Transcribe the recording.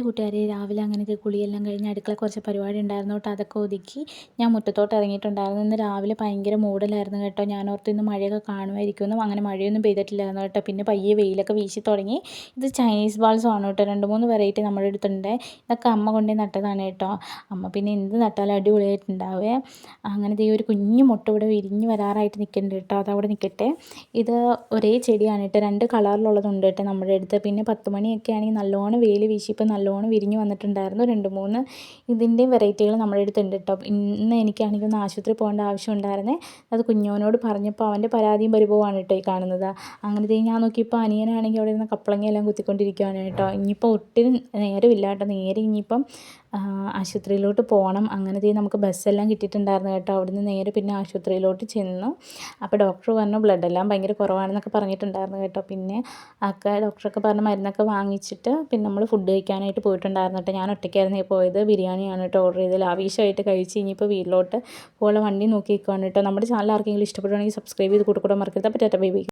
കൂട്ടുകാരെ, രാവിലെ അങ്ങനെയൊക്കെ കുളിയെല്ലാം കഴിഞ്ഞ് അടുക്കള കുറച്ച് പരിപാടി ഉണ്ടായിരുന്നു കേട്ടോ. അതൊക്കെ ഒതുക്കി ഞാൻ മുറ്റത്തോട്ട് ഇറങ്ങിയിട്ടുണ്ടായിരുന്നു. ഇന്ന് രാവിലെ ഭയങ്കര മൂടലായിരുന്നു കേട്ടോ. ഞാൻ ഓർത്ത് ഇന്ന് മഴയൊക്കെ കാണുമായിരിക്കുമെന്നും. അങ്ങനെ മഴയൊന്നും പെയ്തിട്ടില്ലായിരുന്നു കേട്ടോ. പിന്നെ പയ്യെ വെയിലൊക്കെ വീശി തുടങ്ങി. ഇത് ചൈനീസ് ബാൾസം ആണ് കേട്ടോ. 2-3 വെറൈറ്റി നമ്മുടെ അടുത്തുണ്ട്. ഇതൊക്കെ അമ്മ കൊണ്ടുപോയി നട്ടതാണ് കേട്ടോ. അമ്മ പിന്നെ എന്ത് നട്ടാലും അടിപൊളിയായിട്ടുണ്ടാവേ. അങ്ങനെ ഈ ഒരു കുഞ്ഞു മുട്ട ഇവിടെ വിരിഞ്ഞ് വരാറായിട്ട് നിൽക്കുന്നുണ്ട് കേട്ടോ. അതവിടെ നിൽക്കട്ടെ. ഇത് ഒരേ ചെടിയാണ് കേട്ടോ. 2 കളറിലുള്ളതുണ്ട് കേട്ടോ നമ്മുടെ അടുത്ത്. പിന്നെ 10 മണിയൊക്കെ ആണെങ്കിൽ നല്ലോണം വെയിൽ വീശി ഇപ്പം നല്ലോണം വിരിഞ്ഞ് വന്നിട്ടുണ്ടായിരുന്നു. 2-3 ഇതിൻ്റെയും വെറൈറ്റികൾ നമ്മുടെ അടുത്തുണ്ട് കേട്ടോ. ഇന്ന് എനിക്കാണെങ്കിൽ ഒന്ന് ആശുപത്രി പോകേണ്ട ആവശ്യം ഉണ്ടായിരുന്നേ. അത് കുഞ്ഞോനോട് പറഞ്ഞപ്പോൾ അവൻ്റെ പരാതിയും പരിഭവമാണ് കേട്ടോ ഈ കാണുന്നത്. അങ്ങനത്തെ ഞാൻ നോക്കിയപ്പോൾ അനിയനാണെങ്കിൽ അവിടെ നിന്ന് കപ്പളങ്ങയെല്ലാം കുത്തിക്കൊണ്ടിരിക്കുകയാണ് കേട്ടോ. ഇനിയിപ്പോൾ ഒട്ടും നേരമില്ല കേട്ടോ. നേരെ ഇനിയിപ്പം ആശുപത്രിയിലോട്ട് പോകണം. അങ്ങനത്തെ നമുക്ക് ബസ്സെല്ലാം കിട്ടിയിട്ടുണ്ടായിരുന്നു കേട്ടോ. അവിടുന്ന് നേരെ പിന്നെ ആശുപത്രിയിലോട്ട് ചെന്നു. അപ്പോൾ ഡോക്ടർ പറഞ്ഞു ബ്ലഡെല്ലാം ഭയങ്കര കുറവാണെന്നൊക്കെ പറഞ്ഞിട്ടുണ്ടായിരുന്നു കേട്ടോ. പിന്നെ ഡോക്ടറൊക്കെ പറഞ്ഞ് മരുന്നൊക്കെ വാങ്ങിച്ചിട്ട് പിന്നെ നമ്മൾ ഫുഡ് കഴിക്കാനായിട്ട് പോയിട്ടുണ്ടായിരുന്നു കേട്ടോ. ഞാൻ ഒറ്റയ്ക്കായിരുന്നു പോയത്. ബിരിയാണിയാണ് കേട്ടോ ഓർഡർ ചെയ്ത് ലാവിഷായിട്ട് കഴിച്ച് ഇനിയിപ്പോൾ വീട്ടിലോട്ട് പോകാനുള്ള വണ്ടി നോക്കി നിൽക്കുകയാണ് കേട്ടോ. നമ്മുടെ ചാനൽ ആർക്കെങ്കിലും ഇഷ്ടപ്പെടുകയാണെങ്കിൽ സബ്സ്ക്രൈബ് ചെയ്ത് കൂടെ മറക്കരുത്. അപ്പോൾ ടാറ്റാ ബൈ ബൈ.